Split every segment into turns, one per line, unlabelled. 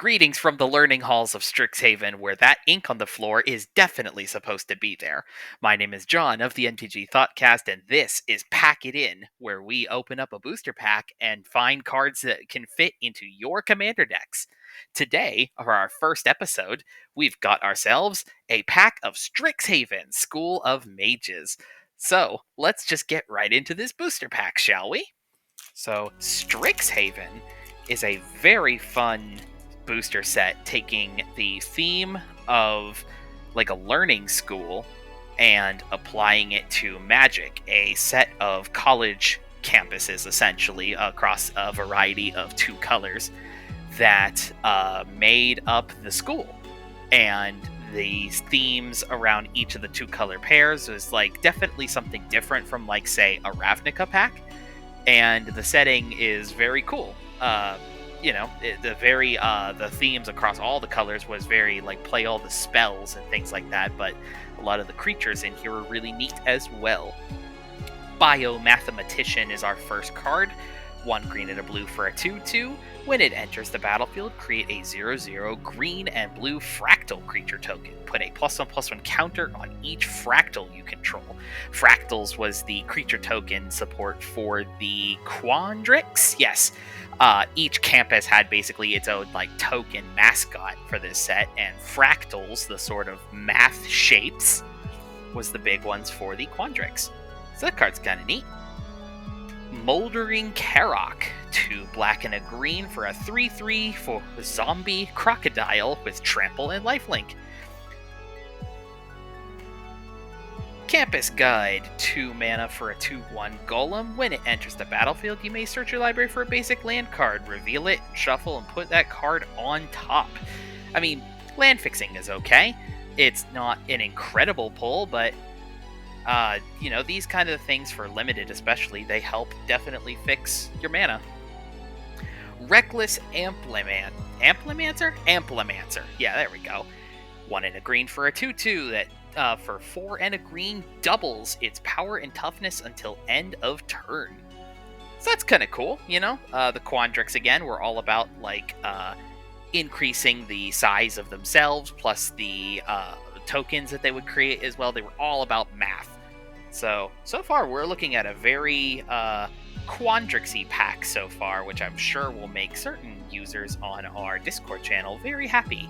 Greetings from the learning halls of Strixhaven, where that ink on the floor is definitely supposed to be there. My name is John of the NTG Thoughtcast, and this is Pack It In, where we open up a booster pack and find cards that can fit into your commander decks. Today, for our first episode, we've got ourselves a pack of Strixhaven, School of Mages. So, let's just get right into this booster pack, shall we? So, Strixhaven is a very fun booster set, taking the theme of like a learning school and applying it to Magic, a set of college campuses essentially across a variety of two colors that made up the school. And the themes around each of the two color pairs was like definitely something different from, like, say, a Ravnica pack. And the setting is very cool. The themes across all the colors was very like play all the spells and things like that, but a lot of the creatures in here are really neat as well. Biomathematician is our first card. 1 green and a blue for a 2/2. When it enters the battlefield, create a 0/0 green and blue fractal creature token. Put a +1/+1 counter on each fractal you control. Fractals was the creature token support for the Quandrix. Yes. Each campus had basically its own like token mascot for this set, and fractals, the sort of math shapes, was the big ones for the Quandrix. So that card's kind of neat. Moldering Karok, 2 black and a green for a 3/3 for zombie crocodile with trample and lifelink. Campus Guide, 2 mana for a 2/1 golem. When it enters the battlefield, you may search your library for a basic land card, reveal it, shuffle, and put that card on top. I mean, land fixing is okay. It's not an incredible pull, but these kind of things for limited especially, they help definitely fix your mana. Reckless Amplimancer? Yeah, there we go. 1 and a green for a 2/2 that for 4 and a green doubles its power and toughness until end of turn. So that's kind of cool, The Quandrix, again, were all about increasing the size of themselves, plus the tokens that they would create as well. They were all about math. So far we're looking at a very Quandrixy pack so far, which I'm sure will make certain users on our Discord channel very happy.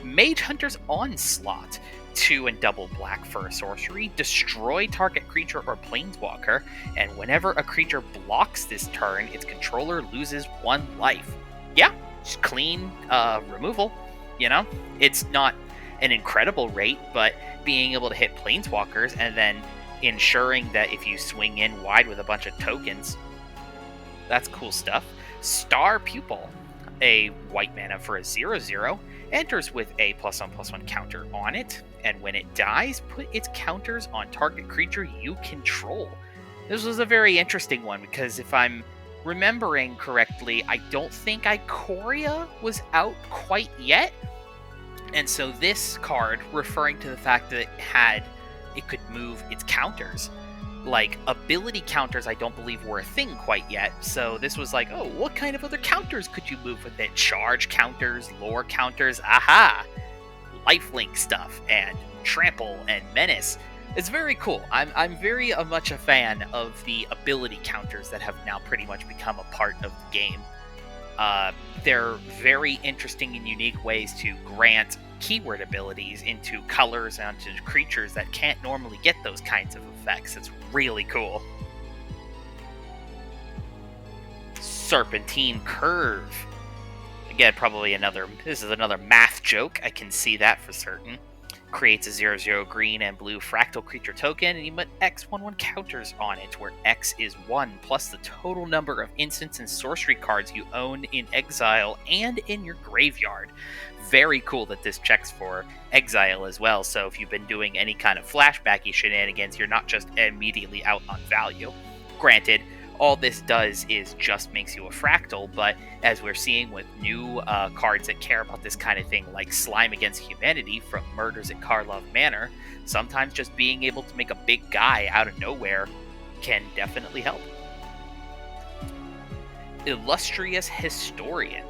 Mage Hunter's Onslaught, 2 and double black for a sorcery. Destroy target creature or planeswalker, and whenever a creature blocks this turn, its controller loses 1 life. Yeah, just clean removal. It's not an incredible rate, but being able to hit planeswalkers and then ensuring that if you swing in wide with a bunch of tokens, that's cool stuff. Star Pupil, a white mana for a 0/0, enters with a +1/+1 counter on it, and when it dies, put its counters on target creature you control. This was a very interesting one because if I'm remembering correctly, I don't think Ikoria was out quite yet, and so this card, referring to the fact that it could move its counters. Like, ability counters I don't believe were a thing quite yet, so this was like, oh, what kind of other counters could you move with it? Charge counters, lore counters, aha! Lifelink stuff, and trample, and menace. It's very cool. I'm very much a fan of the ability counters that have now pretty much become a part of the game. They're very interesting and unique ways to grant keyword abilities into colors and to creatures that can't normally get those kinds of effects. It's really cool. Serpentine Curve. Again, probably this is another math joke. I can see that for certain. Creates a 0/0 green and blue fractal creature token, and you put X/1/1 counters on it, where X is 1 plus the total number of instants and sorcery cards you own in exile and in your graveyard. Very cool that this checks for exile as well, so if you've been doing any kind of flashbacky shenanigans, you're not just immediately out on value. Granted, all this does is just makes you a fractal, but as we're seeing with new cards that care about this kind of thing, like Slime Against Humanity from Murders at Karlov Manor, sometimes just being able to make a big guy out of nowhere can definitely help. Illustrious Historian.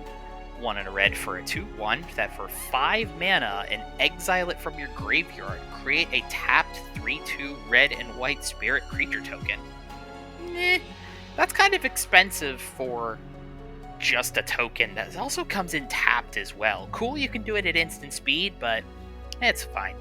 1 and a red for a 2/1, that for 5 mana, and exile it from your graveyard. Create a tapped 3/2 red and white spirit creature token. That's kind of expensive for just a token that also comes in tapped as well. Cool, you can do it at instant speed, but it's fine.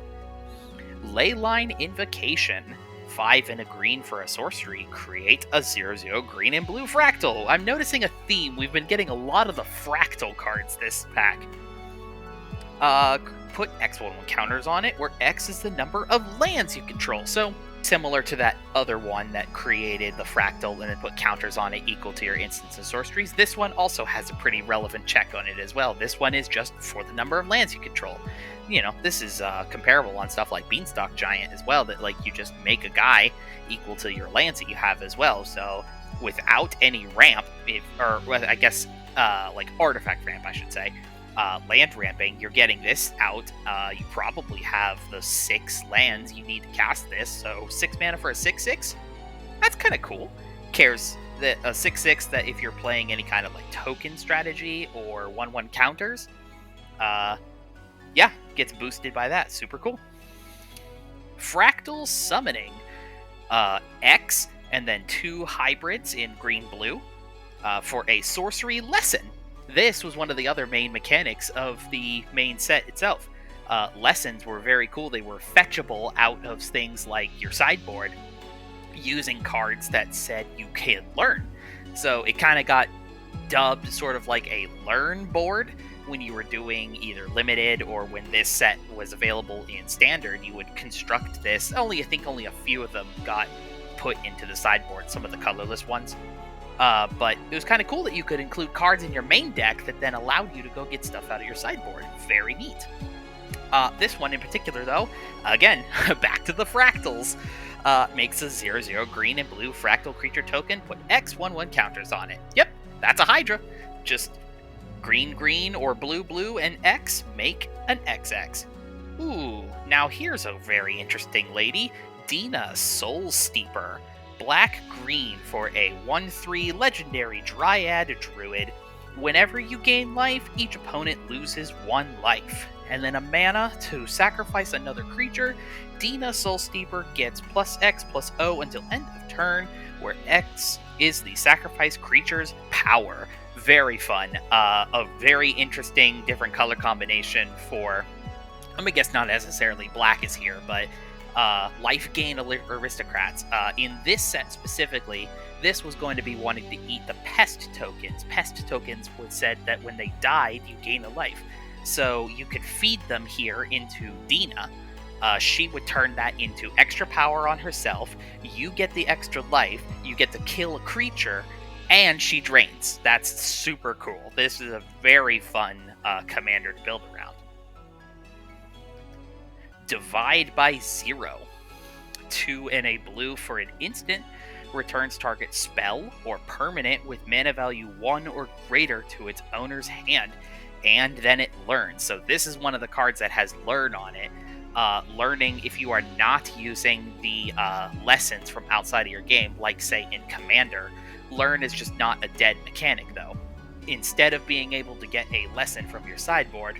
Leyline Invocation. 5 and a green for a sorcery. Create a 0/0 green and blue fractal. I'm noticing a theme. We've been getting a lot of the fractal cards this pack. Put X1 counters on it, where X is the number of lands you control. So, similar to that other one that created the fractal and then put counters on it equal to your instants and sorceries, this one also has a pretty relevant check on it as well. This one is just for the number of lands you control. You know, this is comparable on stuff like Beanstalk Giant as well, that like you just make a guy equal to your lands that you have as well. So without any ramp, like artifact ramp, I should say, land ramping, you're getting this out. You probably have the 6 lands you need to cast this, so 6 mana for a 6/6? That's kind of cool. Cares that a 6/6 that if you're playing any kind of like token strategy or 1/1 counters, yeah, gets boosted by that. Super cool. Fractal Summoning. X, and then 2 hybrids in green-blue for a sorcery lesson. This was one of the other main mechanics of the main set itself. Lessons were very cool. They were fetchable out of things like your sideboard using cards that said you can learn. So it kind of got dubbed sort of like a learn board when you were doing either limited or when this set was available in standard. You would construct this. I think only a few of them got put into the sideboard, some of the colorless ones. But it was kind of cool that you could include cards in your main deck that then allowed you to go get stuff out of your sideboard. Very neat. This one in particular, though, again, back to the fractals, makes a 0/0 green and blue fractal creature token, put X/1/1 counters on it. Yep, that's a Hydra. Just green or blue and X, make an XX. Ooh, now here's a very interesting lady, Dina Soul Steeper. Black-green for a 1/3 legendary Dryad Druid. Whenever you gain life, each opponent loses 1 life. And then a mana to sacrifice another creature. Dina Soul Steeper gets +X/+O until end of turn, where X is the sacrifice creature's power. Very fun. A very interesting different color combination for, I guess not necessarily black is here, but life gain aristocrats. In this set specifically, this was going to be wanting to eat the pest tokens. Pest tokens was said that when they died, you gain a life. So you could feed them here into Dina. She would turn that into extra power on herself. You get the extra life. You get to kill a creature, and she drains. That's super cool. This is a very fun commander to build around. Divide by 0. 2 and a blue for an instant. Returns target spell or permanent with mana value 1 or greater to its owner's hand. And then it learns. So this is one of the cards that has learn on it. Learning, if you are not using the lessons from outside of your game, like say in Commander, learn is just not a dead mechanic though. Instead of being able to get a lesson from your sideboard,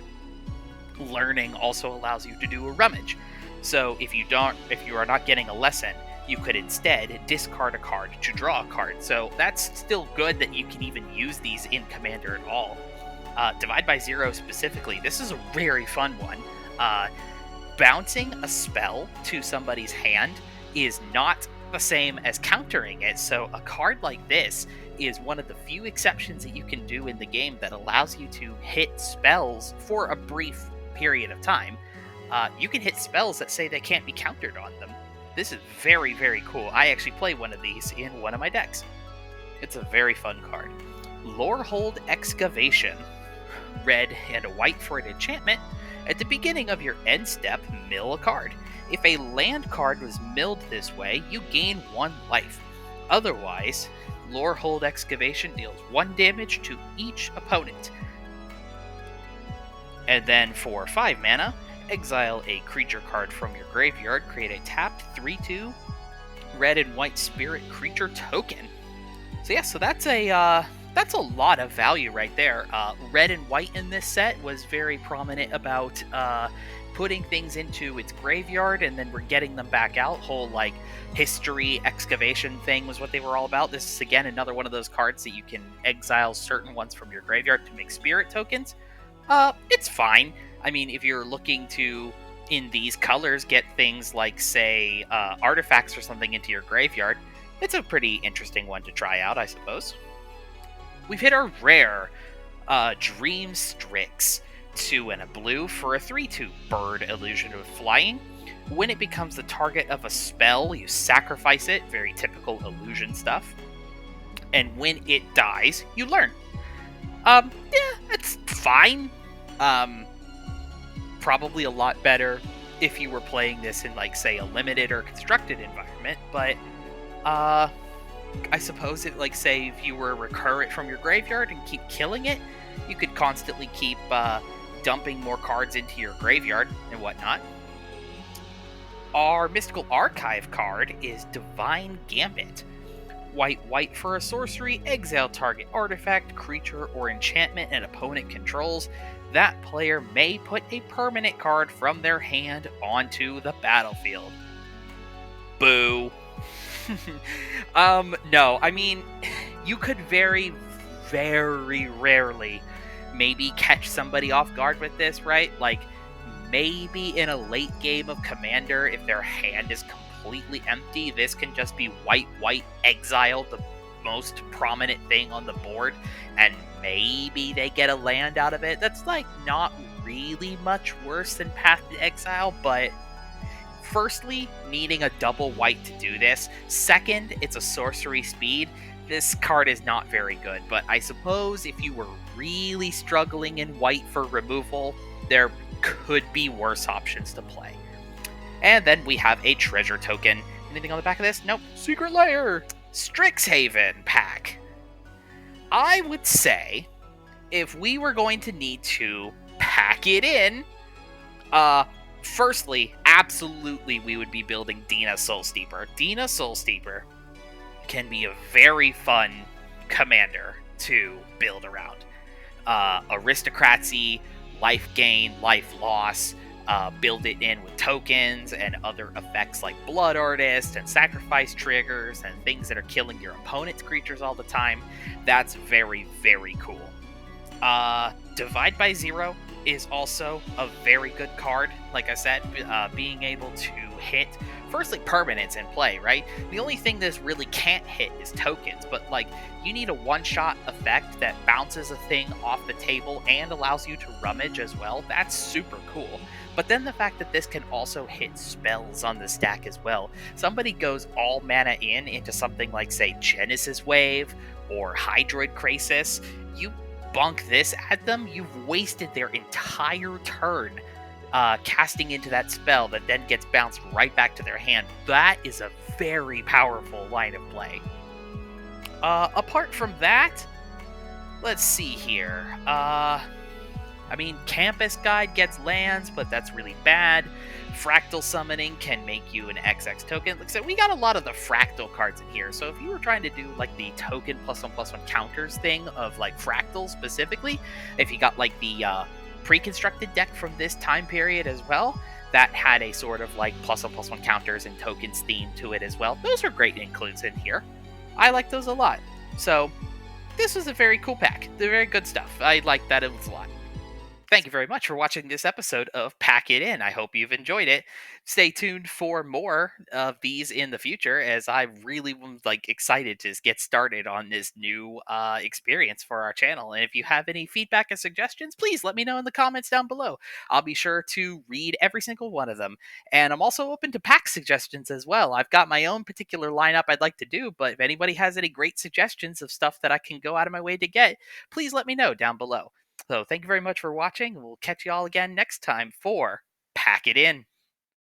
learning also allows you to do a rummage. So if you are not getting a lesson, you could instead discard a card to draw a card. So that's still good that you can even use these in Commander at all. Divide by 0 specifically, this is a very fun one. Bouncing a spell to somebody's hand is not the same as countering it, so a card like this is one of the few exceptions that you can do in the game that allows you to hit spells for a brief period of time. You can hit spells that say they can't be countered on them. This is very, very cool. I actually play one of these in one of my decks. It's a very fun card. Lorehold Excavation. Red and a white for an enchantment. At the beginning of your end step, mill a card. If a land card was milled this way, you gain 1 life. Otherwise, Lorehold Excavation deals 1 damage to each opponent. And then for 5 mana, exile a creature card from your graveyard, create a tapped 3/2 red and white spirit creature token. So yeah, so that's a That's a lot of value right there. Red and white in this set was very prominent about putting things into its graveyard and then we're getting them back out. Whole like history excavation thing was what they were all about. This is again another one of those cards that you can exile certain ones from your graveyard to make spirit tokens. It's fine. I mean, if you're looking to in these colors get things like say artifacts or something into your graveyard, it's a pretty interesting one to try out, I suppose. We've hit our rare Dream Strix. 2 and a blue for a 3/2 bird illusion of flying. When it becomes the target of a spell, you sacrifice it, very typical illusion stuff. And when it dies, you learn. Yeah, it's fine. Probably a lot better if you were playing this in, like, say, a limited or constructed environment, but I suppose it, like, say, if you were to recur it from your graveyard and keep killing it, you could constantly keep dumping more cards into your graveyard and whatnot. Our Mystical Archive card is Divine Gambit. White for a sorcery, exile target artifact, creature, or enchantment an opponent controls. That player may put a permanent card from their hand onto the battlefield. Boo. No, I mean, you could very, very rarely maybe catch somebody off guard with this, right? Like, maybe in a late game of Commander, if their hand is completely empty, this can just be white, exile, the most prominent thing on the board, and maybe they get a land out of it. That's, like, not really much worse than Path to Exile, but firstly, needing a double white to do this. Second, it's a sorcery speed. This card is not very good, but I suppose if you were really struggling in white for removal, there could be worse options to play. And then we have a treasure token. Anything on the back of this? Nope. Secret layer! Strixhaven pack. I would say, if we were going to need to pack it in, firstly, absolutely we would be building Dina Soulsteeper. Dina Soulsteeper can be a very fun commander to build around. Aristocracy, life gain, life loss, build it in with tokens and other effects like Blood Artist and sacrifice triggers and things that are killing your opponent's creatures all the time. That's very, very cool. Divide by Zero is also a very good card. Like I said, being able to hit, firstly, permanents in play, right? The only thing this really can't hit is tokens, but like, you need a one-shot effect that bounces a thing off the table and allows you to rummage as well. That's super cool. But then the fact that this can also hit spells on the stack as well. Somebody goes all mana into something like, say, Genesis Wave or Hydroid Krasis, you bunk this at them, you've wasted their entire turn casting into that spell that then gets bounced right back to their hand. That is a very powerful line of play. Apart from that, let's see here. I mean, Campus Guide gets lands, but that's really bad. Fractal Summoning can make you an XX token. Like I said, we got a lot of the fractal cards in here, so if you were trying to do like the token +1/+1 counters thing of like fractals specifically, if you got like the pre-constructed deck from this time period as well, that had a sort of like +1/+1 counters and tokens theme to it as well, those are great includes in here. I like those a lot. So this was a very cool pack. They're very good stuff. I like that it was a lot. Thank you very much for watching this episode of Pack It In. I hope you've enjoyed it. Stay tuned for more of these in the future, as I really am like excited to get started on this new experience for our channel. And if you have any feedback and suggestions, please let me know in the comments down below. I'll be sure to read every single one of them. And I'm also open to pack suggestions as well. I've got my own particular lineup I'd like to do, but if anybody has any great suggestions of stuff that I can go out of my way to get, please let me know down below. So thank you very much for watching. We'll catch you all again next time for Pack It In.